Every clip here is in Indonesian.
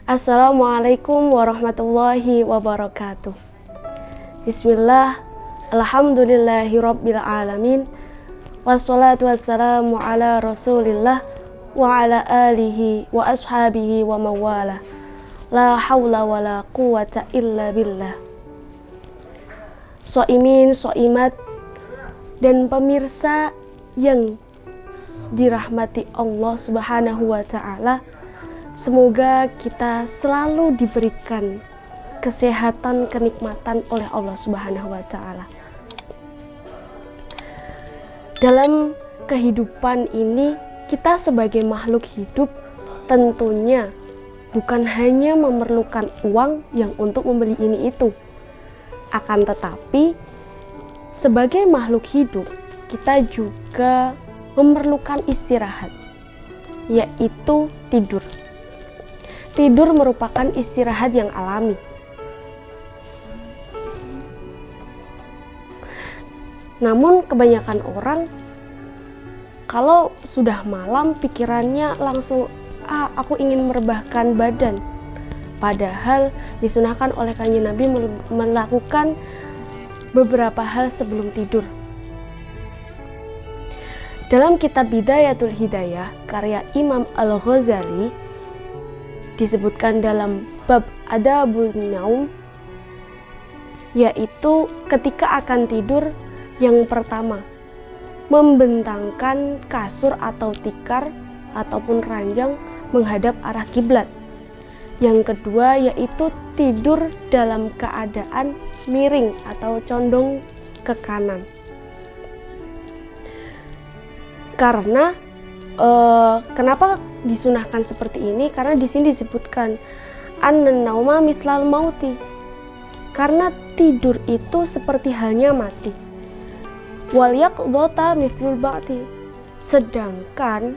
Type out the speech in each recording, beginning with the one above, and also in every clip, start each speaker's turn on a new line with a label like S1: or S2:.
S1: Assalamualaikum warahmatullahi wabarakatuh. Bismillah, alhamdulillahirabbil alamin. Wassalatu wassalamu ala Rasulillah wa ala alihi wa ashabihi wa mawala. La haula wala quwata illa billah. Soimin, soimat, dan pemirsa yang dirahmati Allah Subhanahu wa ta'ala, semoga kita selalu diberikan kesehatan, kenikmatan oleh Allah Subhanahu wa ta'ala. Dalam kehidupan ini, kita sebagai makhluk hidup tentunya bukan hanya memerlukan uang yang untuk membeli ini itu. Akan tetapi, sebagai makhluk hidup, kita juga memerlukan istirahat, yaitu tidur. Tidur merupakan istirahat yang alami. Namun kebanyakan orang kalau sudah malam pikirannya langsung aku ingin merebahkan badan. Padahal disunahkan oleh Kanjeng Nabi melakukan beberapa hal sebelum tidur. Dalam kitab Bidayatul Hidayah karya Imam Al-Ghazali disebutkan dalam bab Adabun Naum, yaitu ketika akan tidur, yang pertama membentangkan kasur atau tikar ataupun ranjang menghadap arah kiblat. Yang kedua yaitu tidur dalam keadaan miring atau condong ke kanan. Karena kenapa disunahkan seperti ini? Karena di sini disebutkan an-nauma mitlal mauti. Karena tidur itu seperti halnya mati. Wal yaqdata mithlul ba'ti. Sedangkan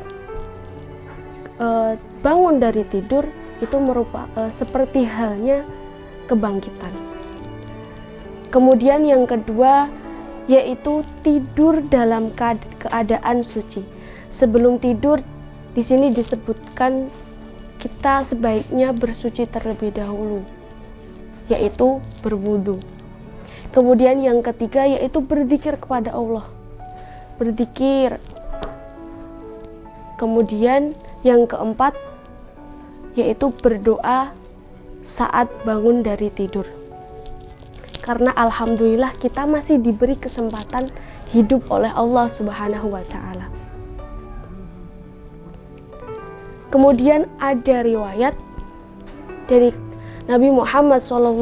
S1: bangun dari tidur itu merupakan seperti halnya kebangkitan. Kemudian yang kedua yaitu tidur dalam keadaan suci. Sebelum tidur di sini disebutkan kita sebaiknya bersuci terlebih dahulu, yaitu berwudu. Kemudian yang ketiga yaitu berzikir kepada Allah. Berzikir. Kemudian yang keempat yaitu berdoa saat bangun dari tidur. Karena alhamdulillah kita masih diberi kesempatan hidup oleh Allah Subhanahu wa ta'ala. Kemudian ada riwayat dari Nabi Muhammad SAW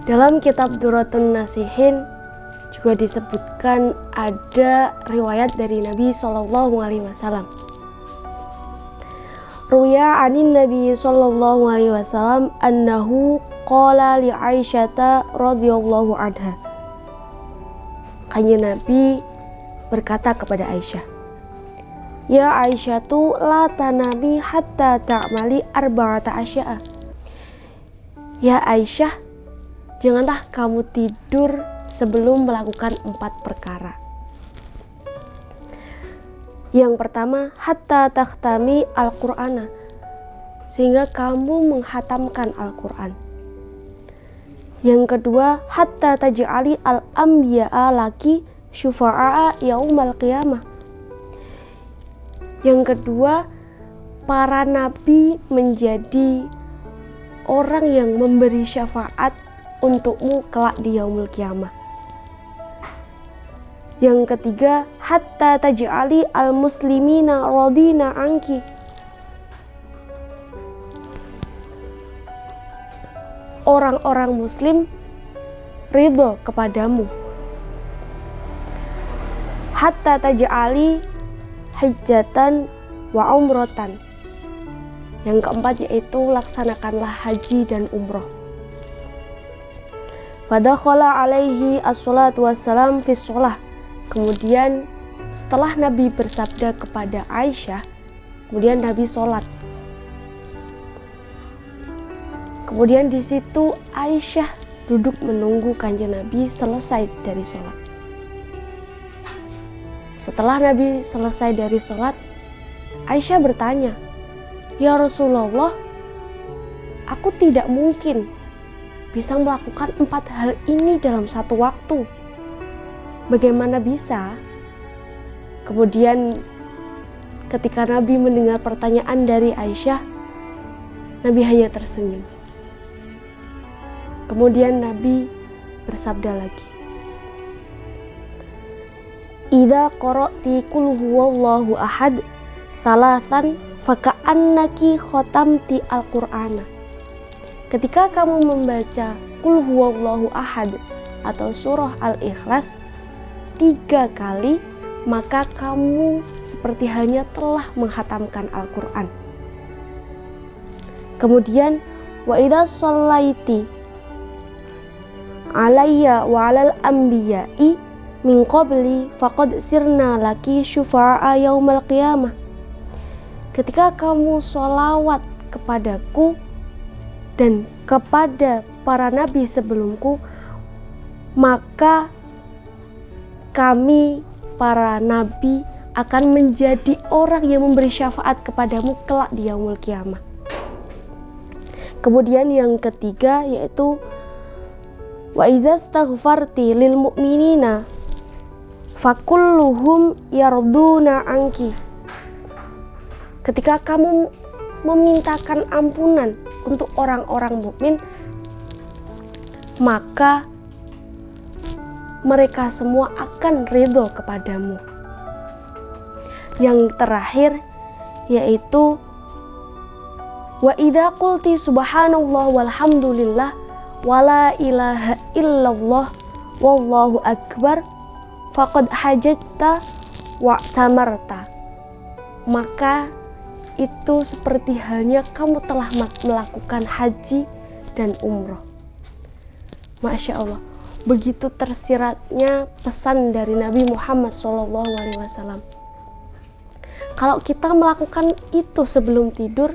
S1: dalam kitab Duratun Nasihin juga disebutkan ada riwayat dari Nabi SAW. Ruya anin Nabi SAW annahu qala li Aisyata radhiyallahu anha. Kanjeng Nabi berkata kepada Aisyah, "Ya Aisyatu la tanami hatta ta'mali arba'ata asya'a." Ya Aisyah, janganlah kamu tidur sebelum melakukan 4 perkara. Yang pertama, hatta takhtami al-Qur'ana, sehingga kamu menghatamkan Al-Qur'an. Yang kedua, hatta taj'ali al-anbiya'a laki syufa'a yaumal qiyamah. Yang kedua, para nabi menjadi orang yang memberi syafaat untukmu kelak di yaumul qiyamah. Yang ketiga, hatta taj'ali al-muslimina radina anki. Orang-orang muslim ridho kepadamu. Hatta taj'ali hajjatan wa umrotan. Yang keempat yaitu laksanakanlah haji dan umroh. Fadakhala alaihi as-salatu wassalam fi sholah. Kemudian setelah Nabi bersabda kepada Aisyah, kemudian Nabi sholat. Kemudian di situ Aisyah duduk menunggu Kanjeng Nabi selesai dari sholat. Setelah Nabi selesai dari sholat, Aisyah bertanya, "Ya Rasulullah, aku tidak mungkin bisa melakukan 4 hal ini dalam satu waktu. Bagaimana bisa?" Kemudian ketika Nabi mendengar pertanyaan dari Aisyah, Nabi hanya tersenyum. Kemudian Nabi bersabda lagi, "Idza qara'ti qul huwallahu ahad salatan faka'annaki khatamti al-Qur'ana." Ketika kamu membaca qul huwallahu ahad atau surah Al-Ikhlas 3 kali, maka kamu seperti halnya telah menghatamkan Al-Quran. Kemudian wa idza shallaiti alayya wa alal anbiya'i min qabli faqad sirna laki syufa'a yaumal qiyamah. Ketika kamu sholawat kepadaku dan kepada para nabi sebelumku, maka kami para nabi akan menjadi orang yang memberi syafaat kepadamu kelak di yaumul qiyamah. Kemudian yang ketiga yaitu wa idza astaghfarti lil mu'minina fakulluhum yarduna anki. Ketika kamu memintakan ampunan untuk orang-orang mukmin, maka mereka semua akan ridho kepadamu. Yang terakhir yaitu wa idza qulti subhanallah walhamdulillah wala ilaha illallah wallahu akbar faqad hajjata wa tamarta. Maka itu seperti halnya kamu telah melakukan haji dan umroh. Masya Allah, begitu tersiratnya pesan dari Nabi Muhammad SAW. Kalau kita melakukan itu sebelum tidur,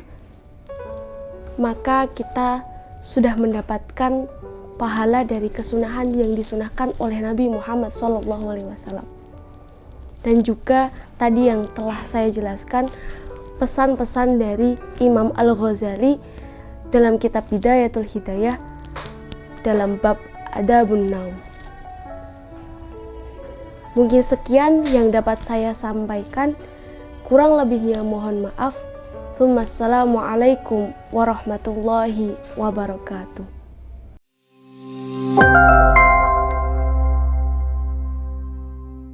S1: maka kita sudah mendapatkan pahala dari kesunahan yang disunahkan oleh Nabi Muhammad SAW. Dan juga tadi yang telah saya jelaskan, pesan-pesan dari Imam Al-Ghazali dalam kitab Bidayatul Hidayah dalam bab Adabun Naum. Mungkin sekian yang dapat saya sampaikan, kurang lebihnya mohon maaf. Wassalamualaikum warahmatullahi wabarakatuh.